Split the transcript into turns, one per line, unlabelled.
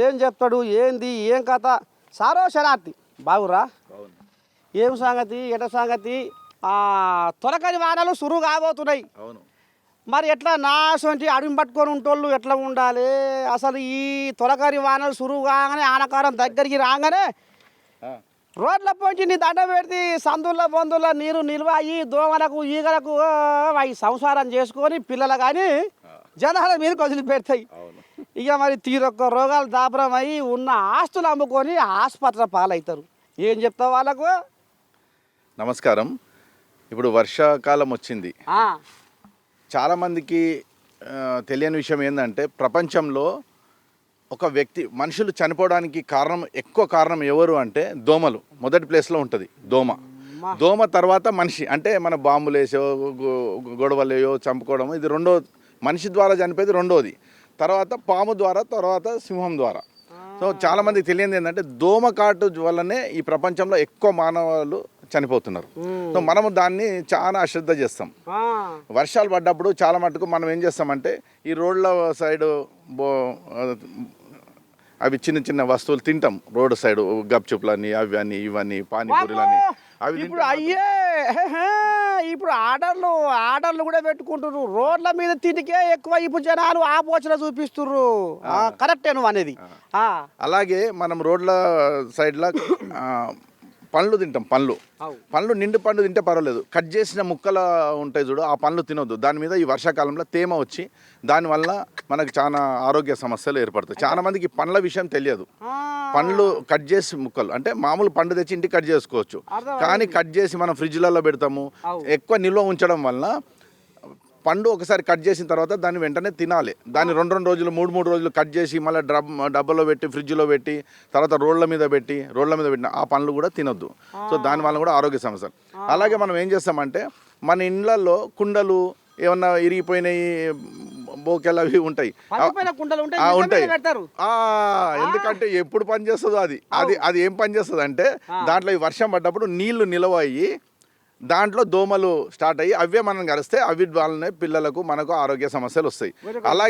ఏం చెప్తాడు ఏంది ఏం కథ సారో శరార్థి బాగురా ఏం సంగతి ఎట సంగతి తొలకరి వానలు సురువు కాబోతున్నాయి. మరి ఎట్లా నాసంటి అడుగు పట్టుకొని ఉంటోళ్ళు ఎట్లా ఉండాలి? అసలు ఈ తొలకరి వానలు సురువు కాగానే ఆనకారం దగ్గరికి రాగానే రోడ్ల పోంచి నీ దండ పెడితే సందుల్లో బొందుల్లో నీరు నిల్వాయి దోమలకు ఈగలకు అవి సంసారం చేసుకొని పిల్లలు కానీ జనాల మీద వదిలిపెడతాయి. ఇక మరి తీరొక్క రోగాలు దాపరమై ఉన్న ఆస్తులు అమ్ముకొని ఆసుపత్రి పాలవుతారు. ఏం చెప్తావు వాళ్ళకు?
నమస్కారం. ఇప్పుడు వర్షాకాలం వచ్చింది. చాలామందికి తెలియని విషయం ఏంటంటే ప్రపంచంలో ఒక వ్యక్తి మనుషులు చనిపోవడానికి ఎక్కువ కారణం ఎవరు అంటే దోమలు మొదటి ప్లేస్లో ఉంటుంది. దోమ తర్వాత మనిషి, అంటే మన బాంబులు వేసో గొడవలేయో చంపుకోవడం, ఇది రెండో మనిషి ద్వారా చనిపోయేది రెండోది. తర్వాత పాము ద్వారా, తర్వాత సింహం ద్వారా. సో చాలామందికి తెలియదు ఏంటంటే దోమకాటు వల్లనే ఈ ప్రపంచంలో ఎక్కువ మానవాళ్ళు చనిపోతున్నారు. సో మనము దాన్ని చాలా అశ్రద్ధ చేస్తాం. వర్షాలు పడ్డప్పుడు చాలా మటుకు మనం ఏం చేస్తామంటే ఈ రోడ్ల సైడు అవి చిన్న చిన్న వస్తువులు తింటాం. రోడ్డు సైడు గప్చుప్లని అవి అని ఇవన్నీ పానీపూరీలని అవి
ఇప్పుడు ఇప్పుడు ఆర్డర్లు కూడా పెట్టుకుంటున్నారు. రోడ్ల మీద తిండికే ఎక్కువ ఇప్పుడు జనాలు ఆపోచన చూపిస్తుర్రు. కరెక్టే నువ్వు అనేది.
అలాగే మనం రోడ్ల సైడ్లో పండ్లు తింటాం. పండ్లు నిండు పండు తింటే పర్వాలేదు, కట్ చేసిన ముక్కలు ఉంటాయి చూడు, ఆ పండ్లు తినొద్దు. దాని మీద ఈ వర్షాకాలంలో తేమ వచ్చి దానివల్ల మనకు చాలా ఆరోగ్య సమస్యలు ఏర్పడతాయి. చాలా మందికి పండ్ల విషయం తెలియదు. పండ్లు కట్ చేసి ముక్కలు అంటే మామూలు పండు తెచ్చి ఇంటికి కట్ చేసుకోవచ్చు, కానీ కట్ చేసి మనం ఫ్రిడ్జ్లలో పెడతాము. ఎక్కువ నిల్వ ఉంచడం వల్ల పండు ఒకసారి కట్ చేసిన తర్వాత దాన్ని వెంటనే తినాలి. దాన్ని 2 రోజులు 3 రోజులు కట్ చేసి మళ్ళీ డబ్బాలో పెట్టి ఫ్రిడ్జ్లో పెట్టి తర్వాత రోడ్ల మీద పెట్టిన ఆ పండ్లు కూడా తినొద్దు. సో దానివల్ల కూడా ఆరోగ్య సమస్యలు. అలాగే మనం ఏం చేస్తామంటే మన ఇండ్లలో కుండలు ఏమన్నా ఇరిగిపోయినాయి, బోకెలు అవి ఉంటాయి. ఎందుకంటే ఎప్పుడు పని చేస్తుందో అది ఏం పని చేస్తుంది అంటే దాంట్లో ఈ వర్షం పడ్డప్పుడు నీళ్లు నిలవ అయ్యి దాంట్లో దోమలు స్టార్ట్ అయ్యి అవే మనం కలిస్తే అవి వాళ్ళనే పిల్లలకు మనకు ఆరోగ్య సమస్యలు వస్తాయి. అలాగే